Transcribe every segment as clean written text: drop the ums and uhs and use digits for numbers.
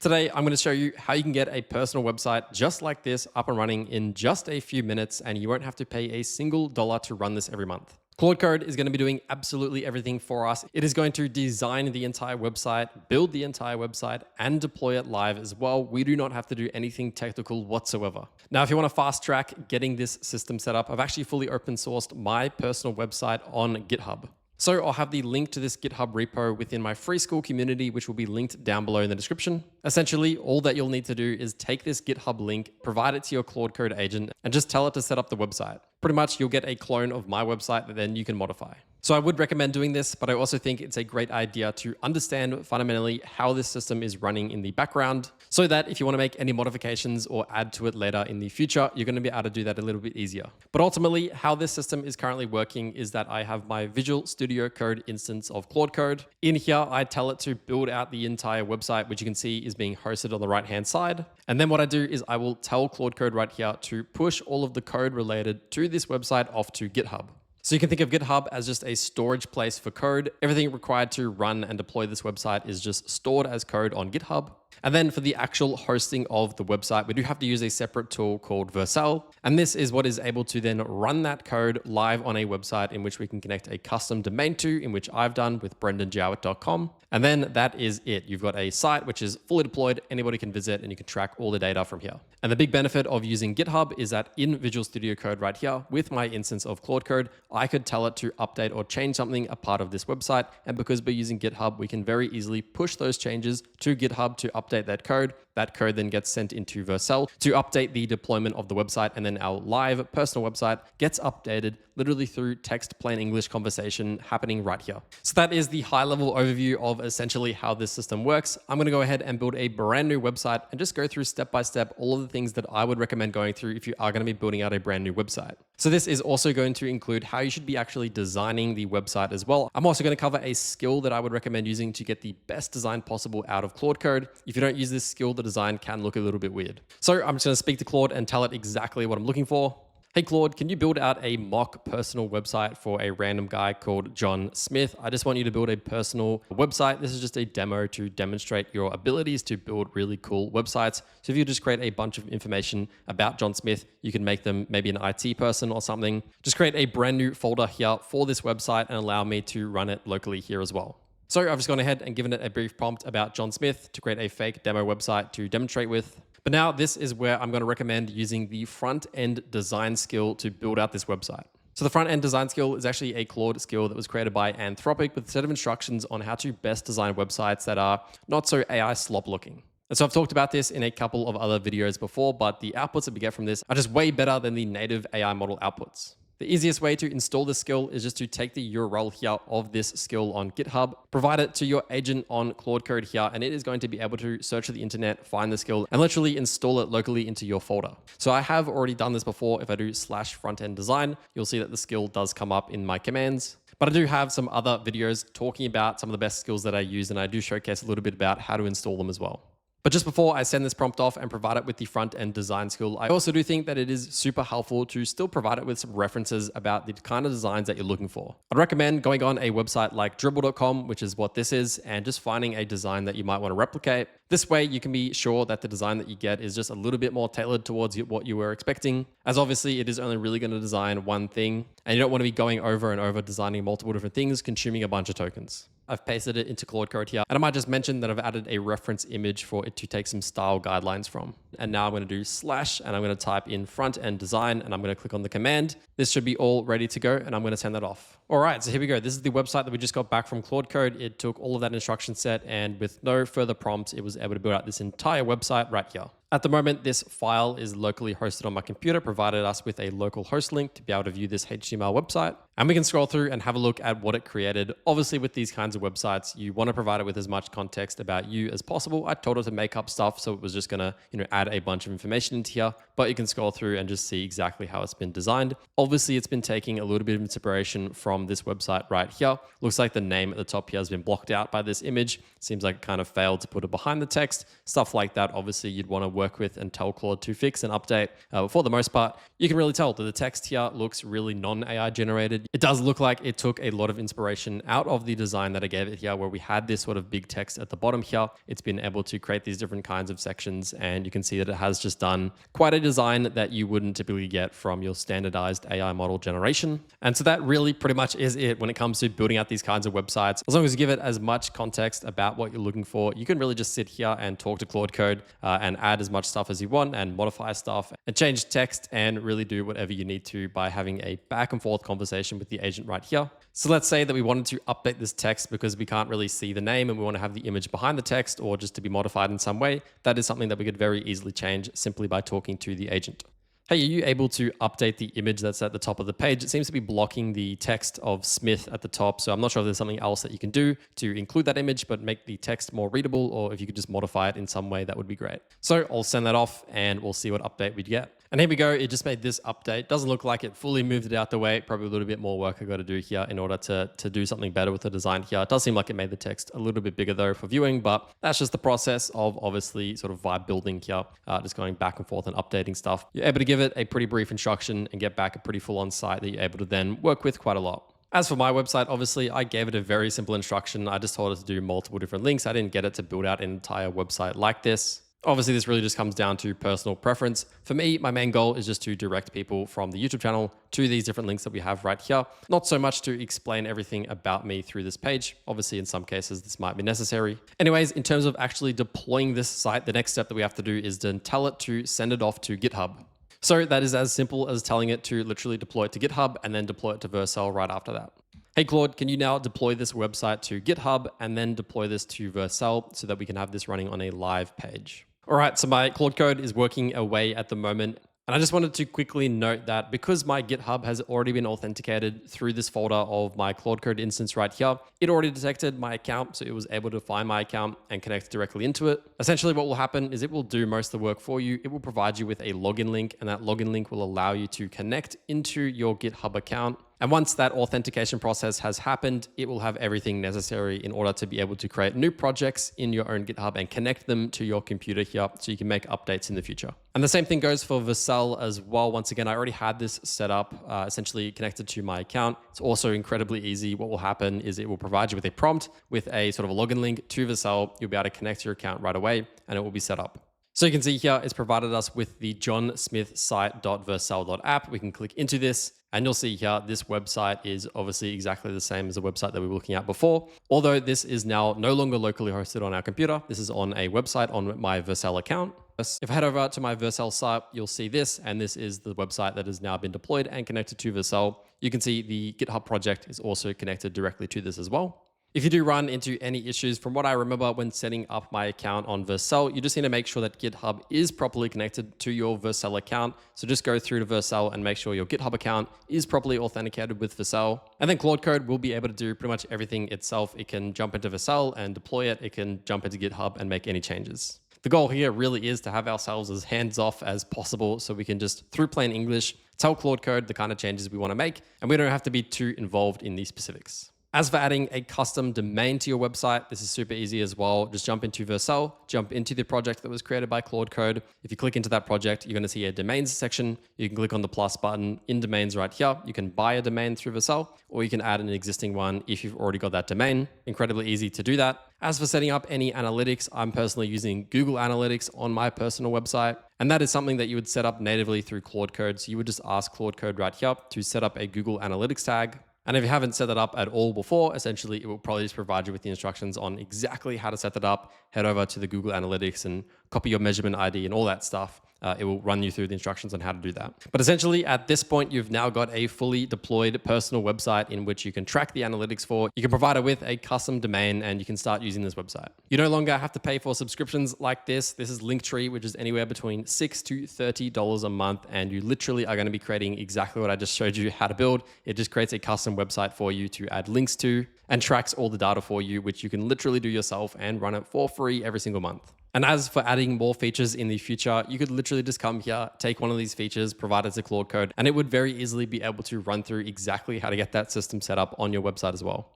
Today, I'm going to show you how you can get a personal website just like this up and running in just a few minutes, and you won't have to pay a single dollar to run this every month. Claude Code is going to be doing absolutely everything for us. It is going to design the entire website, build the entire website, and deploy it live as well. We do not have to do anything technical whatsoever. Now, if you want to fast track getting this system set up, I've actually fully open sourced my personal website on GitHub. So I'll have the link to this GitHub repo within my free Skool community, which will be linked down below in the description. Essentially, all that you'll need to do is take this GitHub link, provide it to your Claude Code agent, and just tell it to set up the website. Pretty much, you'll get a clone of my website that then you can modify. So I would recommend doing this, but I also think it's a great idea to understand fundamentally how this system is running in the background, so that if you want to make any modifications or add to it later in the future, you're going to be able to do that a little bit easier. But ultimately, how this system is currently working is that I have my Visual Studio Code instance of Claude Code. In here, I tell it to build out the entire website, which you can see is being hosted on the right-hand side. And then what I do is I will tell Claude Code right here to push all of the code related to this website off to GitHub. So you can think of GitHub as just a storage place for code. Everything required to run and deploy this website is just stored as code on GitHub. And then for the actual hosting of the website, we do have to use a separate tool called Vercel. And this is what is able to then run that code live on a website in which we can connect a custom domain to, in which I've done with brendanjowett.com. And then that is it. You've got a site which is fully deployed, anybody can visit, and you can track all the data from here. And the big benefit of using GitHub is that in Visual Studio Code right here, with my instance of Claude Code, I could tell it to update or change something a part of this website. And because we're using GitHub, we can very easily push those changes to GitHub to update that code. That code then gets sent into Vercel to update the deployment of the website, and then our live personal website gets updated literally through text, plain English conversation happening right here. So that is the high-level overview of essentially how this system works. I'm going to go ahead and build a brand new website and just go through step by step all of the things that I would recommend going through if you are going to be building out a brand new website. So this is also going to include how you should be actually designing the website as well. I'm also going to cover a skill that I would recommend using to get the best design possible out of Claude Code. If you don't use this skill, the design can look a little bit weird. So I'm just going to speak to Claude and tell it exactly what I'm looking for. Hey Claude, can you build out a mock personal website for a random guy called John Smith? I just want you to build a personal website. This is just a demo to demonstrate your abilities to build really cool websites. So if you just create a bunch of information about John Smith, you can make them maybe an IT person or something. Just create a brand new folder here for this website and allow me to run it locally here as well. So I've just gone ahead and given it a brief prompt about John Smith to create a fake demo website to demonstrate with. But now this is where I'm going to recommend using the front-end design skill to build out this website. So the front-end design skill is actually a Claude skill that was created by Anthropic with a set of instructions on how to best design websites that are not so AI slop looking. And so I've talked about this in a couple of other videos before, but the outputs that we get from this are just way better than the native AI model outputs. The easiest way to install this skill is just to take the URL here of this skill on GitHub, provide it to your agent on Claude Code here, and it is going to be able to search the internet, find the skill, and literally install it locally into your folder. So I have already done this before. If I do /frontend design, you'll see that the skill does come up in my commands. But I do have some other videos talking about some of the best skills that I use, and I do showcase a little bit about how to install them as well. But just before I send this prompt off and provide it with the front-end design skill, I also do think that it is super helpful to still provide it with some references about the kind of designs that you're looking for. I'd recommend going on a website like Dribbble.com, which is what this is, and just finding a design that you might want to replicate. This way, you can be sure that the design that you get is just a little bit more tailored towards what you were expecting, as obviously it is only really going to design one thing, and you don't want to be going over and over designing multiple different things, consuming a bunch of tokens. I've pasted it into Claude Code here. And I might just mention that I've added a reference image for it to take some style guidelines from. And now I'm going to do / and I'm going to type in front end design and I'm going to click on the command. This should be all ready to go and I'm going to send that off. All right, so here we go. This is the website that we just got back from Claude Code. It took all of that instruction set and with no further prompts, it was able to build out this entire website right here. At the moment, this file is locally hosted on my computer, provided us with a local host link to be able to view this HTML website. And we can scroll through and have a look at what it created. Obviously, with these kinds of websites, you want to provide it with as much context about you as possible. I told it to make up stuff, so it was just going to, add a bunch of information into here. But you can scroll through and just see exactly how it's been designed. Obviously, it's been taking a little bit of inspiration from this website right here. Looks like the name at the top here has been blocked out by this image. Seems like it kind of failed to put it behind the text. Stuff like that, obviously, you'd want to work with and tell Claude to fix and update. For the most part, you can really tell that the text here looks really non-AI generated. It does look like it took a lot of inspiration out of the design that I gave it here, where we had this sort of big text at the bottom here. It's been able to create these different kinds of sections, and you can see that it has just done quite a design that you wouldn't typically get from your standardized AI model generation. And so that really pretty much is it when it comes to building out these kinds of websites. As long as you give it as much context about what you're looking for, you can really just sit here and talk to Claude Code and add as much stuff as you want and modify stuff and change text and really do whatever you need to by having a back and forth conversation with the agent right here. So let's say that we wanted to update this text because we can't really see the name and we want to have the image behind the text or just to be modified in some way. That is something that we could very easily change simply by talking to the agent. Hey, are you able to update the image that's at the top of the page? It seems to be blocking the text of Smith at the top. So I'm not sure if there's something else that you can do to include that image, but make the text more readable, or if you could just modify it in some way, that would be great. So I'll send that off and we'll see what update we'd get. And here we go. It just made this update. Doesn't look like it fully moved it out the way. Probably a little bit more work I got to do here in order to do something better with the design here. It does seem like it made the text a little bit bigger though for viewing, but that's just the process of obviously sort of vibe building here, just going back and forth and updating stuff. You're able to give it a pretty brief instruction and get back a pretty full-on site that you're able to then work with quite a lot. As for my website, obviously, I gave it a very simple instruction. I just told it to do multiple different links. I didn't get it to build out an entire website like this. Obviously, this really just comes down to personal preference. For me, my main goal is just to direct people from the YouTube channel to these different links that we have right here. Not so much to explain everything about me through this page. Obviously, in some cases, this might be necessary. Anyways, in terms of actually deploying this site, the next step that we have to do is to tell it to send it off to GitHub. So that is as simple as telling it to literally deploy it to GitHub and then deploy it to Vercel right after that. Hey Claude, can you now deploy this website to GitHub and then deploy this to Vercel so that we can have this running on a live page? All right, so my Claude Code is working away at the moment. And I just wanted to quickly note that because my GitHub has already been authenticated through this folder of my Claude Code instance right here, it already detected my account, so it was able to find my account and connect directly into it. Essentially what will happen is it will do most of the work for you. It will provide you with a login link, and that login link will allow you to connect into your GitHub account. And once that authentication process has happened, it will have everything necessary in order to be able to create new projects in your own GitHub and connect them to your computer here so you can make updates in the future. And the same thing goes for Vercel as well. Once again, I already had this set up, essentially connected to my account. It's also incredibly easy. What will happen is it will provide you with a prompt with a sort of a login link to Vercel. You'll be able to connect your account right away and it will be set up. So you can see here, it's provided us with the johnsmithsite.vercel.app. We can click into this and you'll see here, this website is obviously exactly the same as the website that we were looking at before. Although this is now no longer locally hosted on our computer. This is on a website on my Vercel account. If I head over to my Vercel site, you'll see this, and this is the website that has now been deployed and connected to Vercel. You can see the GitHub project is also connected directly to this as well. If you do run into any issues, from what I remember when setting up my account on Vercel, you just need to make sure that GitHub is properly connected to your Vercel account. So just go through to Vercel and make sure your GitHub account is properly authenticated with Vercel. And then Claude Code will be able to do pretty much everything itself. It can jump into Vercel and deploy it. It can jump into GitHub and make any changes. The goal here really is to have ourselves as hands-off as possible so we can just, through plain English, tell Claude Code the kind of changes we want to make, and we don't have to be too involved in these specifics. As for adding a custom domain to your website, this is super easy as well. Just jump into Vercel, jump into the project that was created by Claude Code. If you click into that project, you're going to see a domains section. You can click on the plus button in domains right here. You can buy a domain through Vercel, or you can add an existing one if you've already got that domain. Incredibly easy to do that. As for setting up any analytics, I'm personally using Google Analytics on my personal website. And that is something that you would set up natively through Claude Code. So you would just ask Claude Code right here to set up a Google Analytics tag. And if you haven't set that up at all before, essentially it will probably just provide you with the instructions on exactly how to set that up. Head over to the Google Analytics and copy your measurement ID and all that stuff. It will run you through the instructions on how to do that. But essentially at this point, you've now got a fully deployed personal website in which you can track the analytics for. You can provide it with a custom domain and you can start using this website. You no longer have to pay for subscriptions like this. This is LinkTree, which is anywhere between $6 to $30 a month. And you literally are going to be creating exactly what I just showed you how to build. It just creates a custom website for you to add links to and tracks all the data for you, which you can literally do yourself and run it for free every single month. And as for adding more features in the future, you could literally just come here, take one of these features, provide it to Claude Code, and it would very easily be able to run through exactly how to get that system set up on your website as well.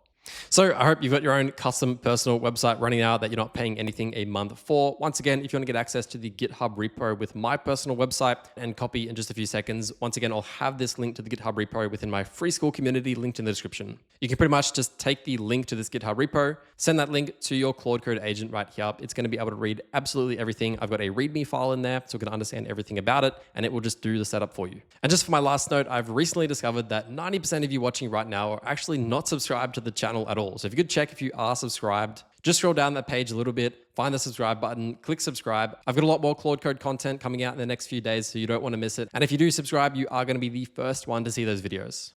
So I hope you've got your own custom personal website running now that you're not paying anything a month for. Once again, if you want to get access to the GitHub repo with my personal website and copy in just a few seconds, once again, I'll have this link to the GitHub repo within my free Skool community linked in the description. You can pretty much just take the link to this GitHub repo, send that link to your Claude Code agent right here. It's going to be able to read absolutely everything. I've got a README file in there so we can understand everything about it, and it will just do the setup for you. And just for my last note, I've recently discovered that 90% of you watching right now are actually not subscribed to the channel at all. So if you could check if you are subscribed, just scroll down that page a little bit, find the subscribe button, click subscribe. I've got a lot more Claude Code content coming out in the next few days, so you don't want to miss it. And if you do subscribe, you are going to be the first one to see those videos.